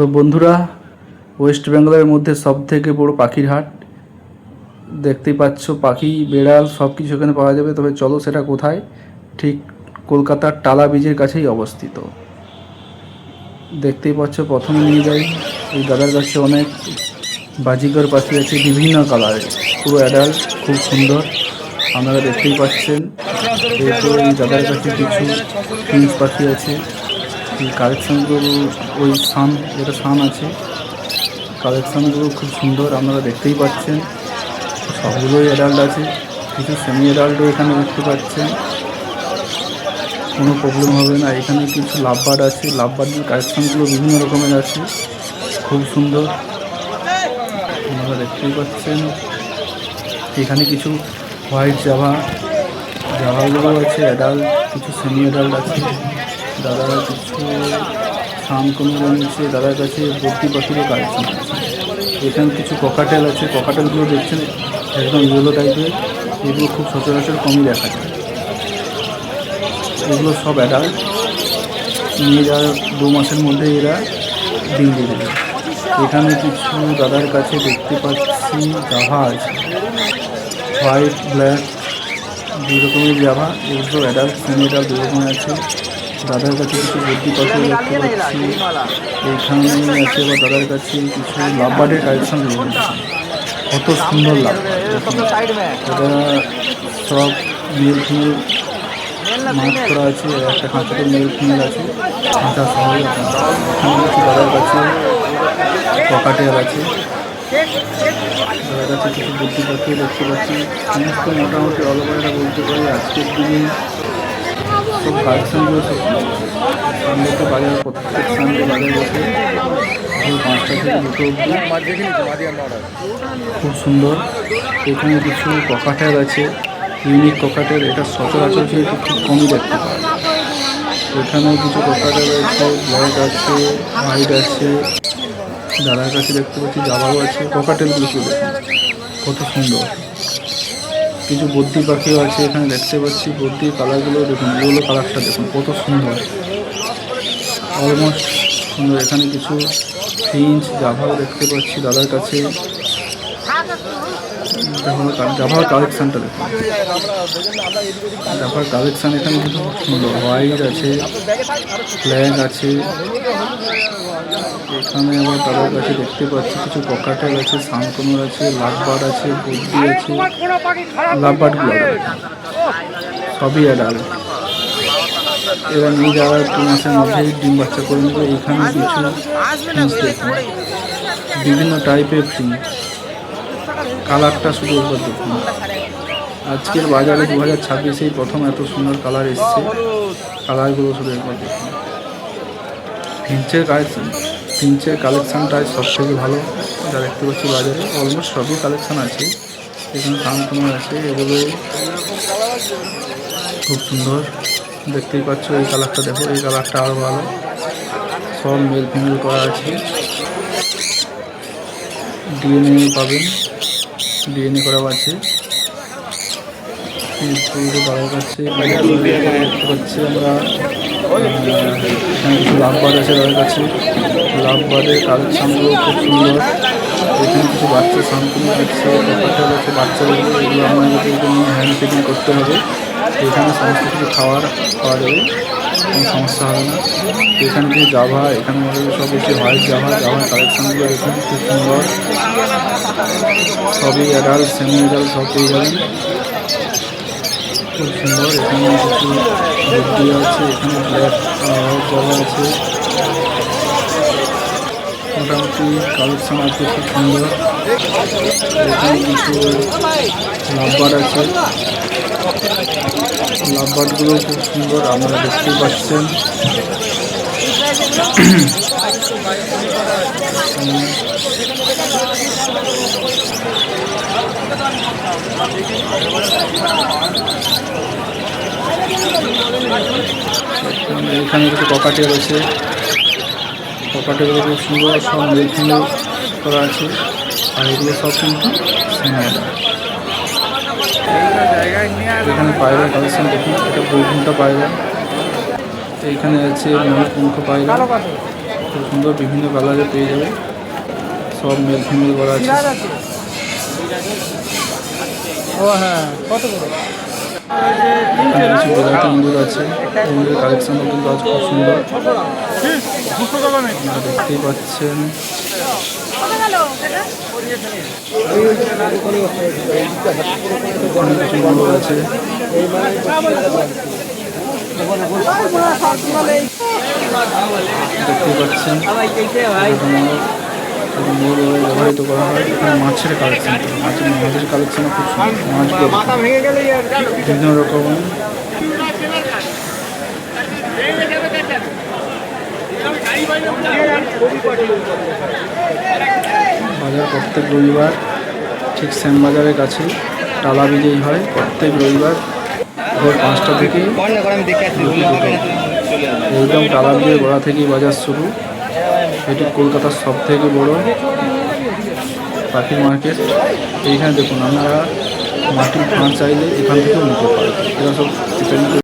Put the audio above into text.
তো বন্ধুরা, ওয়েস্ট বেঙ্গলের মধ্যে সবথেকে বড় পাখির হাট দেখতেই পাচ্ছ। পাখি, বেড়াল সব কিছু এখানে পাওয়া যাবে। তবে চলো সেটা কোথায়, ঠিক কলকাতার টালা ব্রিজের কাছেই অবস্থিত। দেখতেই পাচ্ছ, প্রথমে নিয়ে যাই এই দাদার কাছে। অনেক বাজিকর পাখি আছে বিভিন্ন কালারের, পুরো অ্যাডাল্ট, খুব সুন্দর আপনারা দেখতেই পাচ্ছেন। এরপর এই দাদার কাছে কিছু প্রিন্স পাখি আছে। এই কালেকশানগুলো, ওই সান, যেটা সান আছে, কালেকশানগুলো খুব সুন্দর আপনারা দেখতেই পাচ্ছেন। সবগুলোই অ্যাডাল্ট আছে, কিছু সেমি অ্যাডাল্টও এখানে দেখতে পাচ্ছেন। কোনো প্রবলেম হবে না। এখানে কিছু লাভবার্ড আছে, লাভবার্ডের কালেকশানগুলো বিভিন্ন রকমের আছে, খুব সুন্দর আপনারা দেখতেই পাচ্ছেন। এখানে কিছু হোয়াইট জাভাগুলো আছে অ্যাডাল্ট, কিছু সেমি অ্যাডাল্ট আছে। দাদারা কিছু সান কোনো নিচ্ছে, দাদার কাছে বদ্রি পাখিরও কালেকশান আছে। এখানে কিছু ককাটেল আছে, ককাটেলগুলো দেখছেন একদম ইয়েলো টাইপের, এগুলো খুব সচরাচর কমই দেখা যায়। এগুলো সব অ্যাডাল্ট, নিয়ে যাওয়ার 2 মাসের মধ্যে এরা ডিম দিয়ে দেবে। এখানে কিছু দাদার কাছে দেখতে পাচ্ছি জাভা আছে, হোয়াইট ব্ল্যাক 2 রকমের জাভা। এগুলো অ্যাডাল্ট সেমি অ্যাডাল্ট 2 রকমের আছে। দাদার কাছে কিছু বদ্রি পাখি দেখতে পাচ্ছি। এইখানে আছে আবার দাদার কাছে কিছু লাভবার্ডের কালেকশন রয়েছে, কত সুন্দর লাগবে। এটা সব মেল ফিমেল মাছ করা আছে, একটা খাঁচাতে মেল ফিমেল আছে, খাঁচা সহ। এখানে কিছু দাদার কাছে ককাটেল আছে, দাদার কাছে কিছু বদ্রি পাখিও দেখতে পাচ্ছি। সমস্ত মোটামুটি অলপাড়াটা বলতে পারি আজকের দিনে সব কালেকশানগুলো সব সানডেতে বাজার, প্রত্যেক সানডে বাজার বসে 5টা থেকে 2টো অবধি, খুব সুন্দর। এখানে কিছু ককাটেল আছে, ইউনিক ককাটেল, এটা সচরাচর কিন্তু খুব কমই দেখতে পাওয়া যায়। এখানেও কিছু ককাটেল আছে, ব্ল্যাক আছে, হোয়াইট আছে। দাদার কাছে দেখতে পাচ্ছি জাভাও আছে। ককাটেলগুলো কেউ দেখুন কত সুন্দর। কিছু বদ্রি পাখিও আছে এখানে দেখতে পাচ্ছি। বদ্রির কালারগুলো দেখুন, ইয়েলো কালারটা দেখুন কত সুন্দর, অলমোস্ট সুন্দর। এখানে কিছু ফিঞ্চ জাভাও দেখতে পাচ্ছি দাদার কাছে। জাভার কালেকশানটা দেখুন, জাভার কালেকশান এখানে কিন্তু খুব সুন্দর। হোয়াইট আছে, ব্ল্যাক আছে। এখানে আবার দাদার কাছে দেখতে পাচ্ছি কিছু ককাটেল আছে, সানকোনোর আছে, লাভবার্ড আছে, বদ্রি আছে। লাভবার্ডগুলো সবই অ্যাডাল্ট, এরা নিয়ে যাওয়ার 2 মাসের মধ্যেই ডিম বাচ্চা করে নেবে। এখানে কিছু ফিঞ্চ দেখুন, বিভিন্ন টাইপের ফিঞ্চ, কালারটা শুধু একবার দেখুন। আজকের বাজারে 2026-এই প্রথম এত সুন্দর কালার এসছে। কালারগুলো শুধু একবার দেখুন। ফিঞ্চের কালেকশানটাই সব থেকে ভালো যা দেখতে পাচ্ছি বাজারে। অলমোস্ট সবই কালেকশান আছে। এখানে সানকোনো আছে, এগুলো খুব সুন্দর দেখতেই পাচ্ছ। এই কালারটা দেখো, এই কালারটা আরও ভালো। সব মেল ফিমেল করা আছে, ডিএনএ পাবেন, ডিএনএ করাও আছে। দাঁড়ায় পাচ্ছে দেখতে পাচ্ছি আমরা। এখানে কিছু লাভবার্ড আছে তাদের কাছে, লাভবার্ডের কালেকশানগুলো খুব সুন্দর। এখানে কিছু বাচ্চা সানকোনো আছে, ককাটেল আছে, বাচ্চাগুলো, এগুলো আমাদেরকে নিয়ে হ্যান্ড ফিডিং করতে হবে। এখানে সমস্ত কিছু খাওয়ার পাওয়া যাবে, কোনো সমস্যা হবে না। এখানে কিছু জাভা, এখানে আমাদের সব কিছু হোয়াইট জাভার কালেকশানগুলো এখানে খুব সুন্দর। সবই অ্যাডাল্ট সেমি অ্যাডাল্ট সব পেয়ে যাবেন, খুব সুন্দর। এখানে কিছু বদ্রি আছে, এখানে ব্ল্যাক জাভা আছে। মোটামুটি কালেকশান আছে খুব সুন্দর। এখানে কিছু লাভবার্ড আছে, লাভবার্ডগুলো খুব সুন্দর আপনারা দেখতেই পাচ্ছেন। এখানে কিছু ককাটেল আছে, ককাটেলগুলো খুব সুন্দর, সব মেল ফিমেল করা আছে। আর এগুলো সব কিন্তু এখানে পায়রা কালেকশন দেখুন, এটা বৈকুণ্ঠ পায়রা। এইখানে আছে ময়ূরপঙ্খ পায়রা, খুব সুন্দর বিভিন্ন কালারে পেয়ে যাবে, সব মেল ফিমেল করা আছে। ও হ্যাঁ, কত করে? এখানে কিছু বিলাতি ইঁদুর আছে, ইঁদুরের কালেকশনও কিন্তু আজ খুব সুন্দর, আপনারা দেখতেই পাচ্ছেন। ওখানে কিছু ইঁদুর আছে, দেখতেই পাচ্ছেন। মোড় ব্যবহৃত করা হয়। এখানে মাছের কালেকশন, মাছের কালেকশন খুব সুন্দর, মাছগুলো বিভিন্ন রকম। বাজার প্রত্যেক রবিবার ঠিক শ্যামবাজারের কাছে টালা বিজয়ী হয় প্রত্যেক রবিবার ভোর 5টা থেকে একদম টালা বিজয়ী গোড়া থেকেই বাজার শুরু। এটি কলকাতার সব থেকে বড় পাখির মার্কেট। এইখানে দেখুন, আপনারা মাটির ফাঁড় চাইলে এখান থেকেও নিতে পারেন। এরা সব